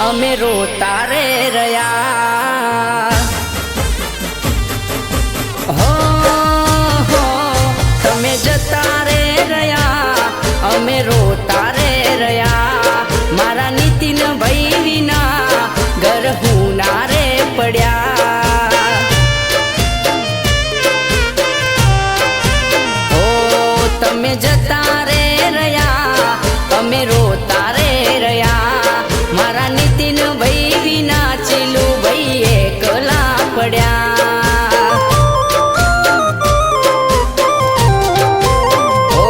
અમે રોતા રે રહ્યા। હો તમે જતા રે રહ્યા, અમે રોતા રે રહ્યા। મારા નીતિન ભાઈ વિના ઘર હું ના રે પડ્યા। હો તમે જતા રે રહ્યા, અમે રોતા રે રહ્યા। મારા નીતિન ભાઈ વિના ચીલું ભાઈ એકલા પડ્યા। ઓ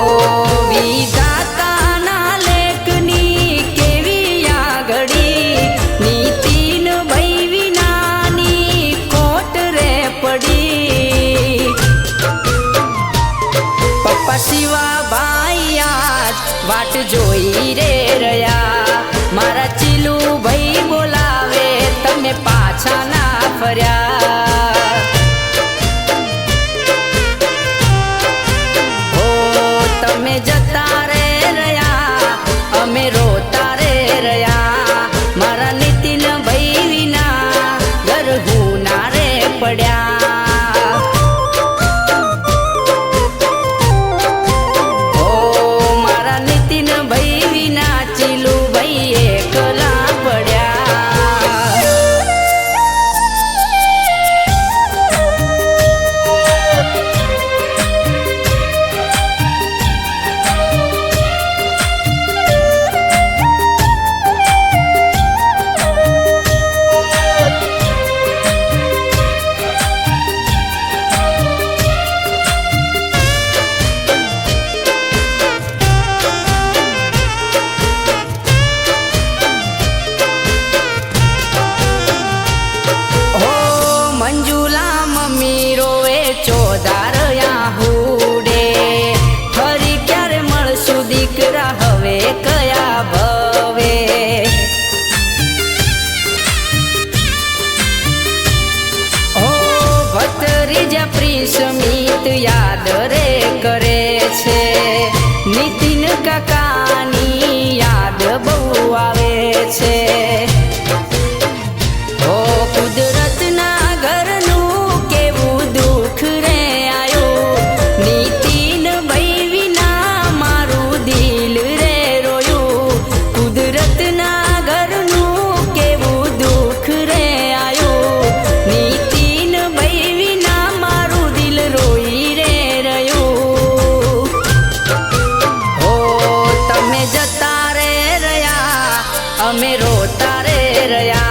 વિધાતાના લેખની કેવી આગળી, નીતિન ભાઈ વિનાની કોટ રે પડી। પપ્પા શિવા ભાઈ આજ વાટ જોઈ રે રહ્યા। મારા ચીલું ભાઈ બોલાવે, તમે પાછા ના ફર્યા। હો તમે જતા રે રહ્યા, અમે રોતા રે રહ્યા। મારા નીતિન ભાઈ વિના ઘર હું ના રે પડ્યા। હો મારા નીતિન ભાઈ વિના ચીલું ભાઈ એકલા પડ્યા। મંજુલા મમ્મી રોવે ચોદાર યાહુડે, ફરી ક્યારે મળશું દીકરા હવે કયા ભવે। હો ભત્રીજા પ્રિસમિત યાદ રે કરે છે, નીતિન કાકાની યાદ બહુ આવે છે। ઓ કુદરતના ઘરનું કેવું દુઃખ રે આયો, નીતિન ભાઈ વિના મારું દિલ રે રોયું। કુદરતના ઘરનું કેવું દુઃખ રે આયો, નીતિન ભાઈ વિના મારું દિલ રોઈ રે રહ્યું। હો તમે જતા રે રહ્યા, અમે રોતા રે રહ્યા।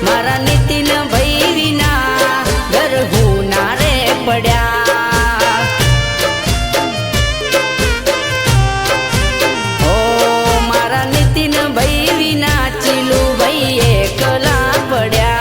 મારા નીતિન ભાઈ વિના ઘર હું ના રે પડ્યા। હો મારા નીતિન ભાઈ વિના ચીલું ભાઈ એકલા પડ્યા।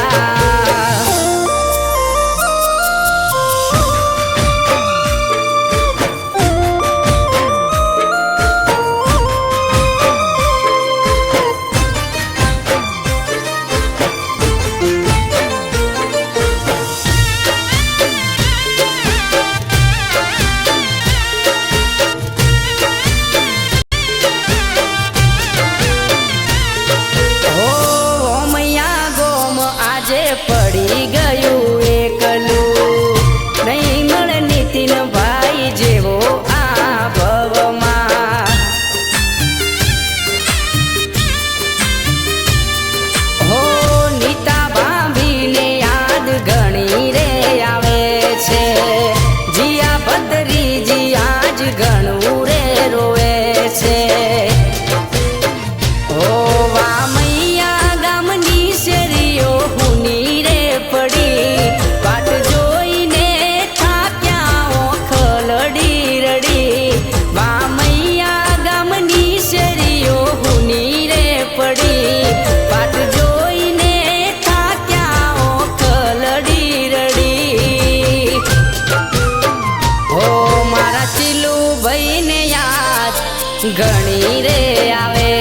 હો મૈયા ગોમ આજે પડી ગયું એકલું, નહીં મળે નીતિન ભાઈ જેવો આ ભવમાં। હો નીતા ભાભીને યાદ ઘણી રે આવે છે, જીયા ભત્રીજી આજ ઘણું રે રોવે છે। ઓ વા મૈયા ગામની શેરીઓ હુની રે પડી, વાટ જોઈને થાક્યા ઓખલડી રડી। વા મૈયા ગામની શેરીઓ હુની રે પડી, વાટ જોઈને થાક્યા ઓખલડી રડી। હો મારા ચીલું ભાઈને યાદ ઘણી રે આવે।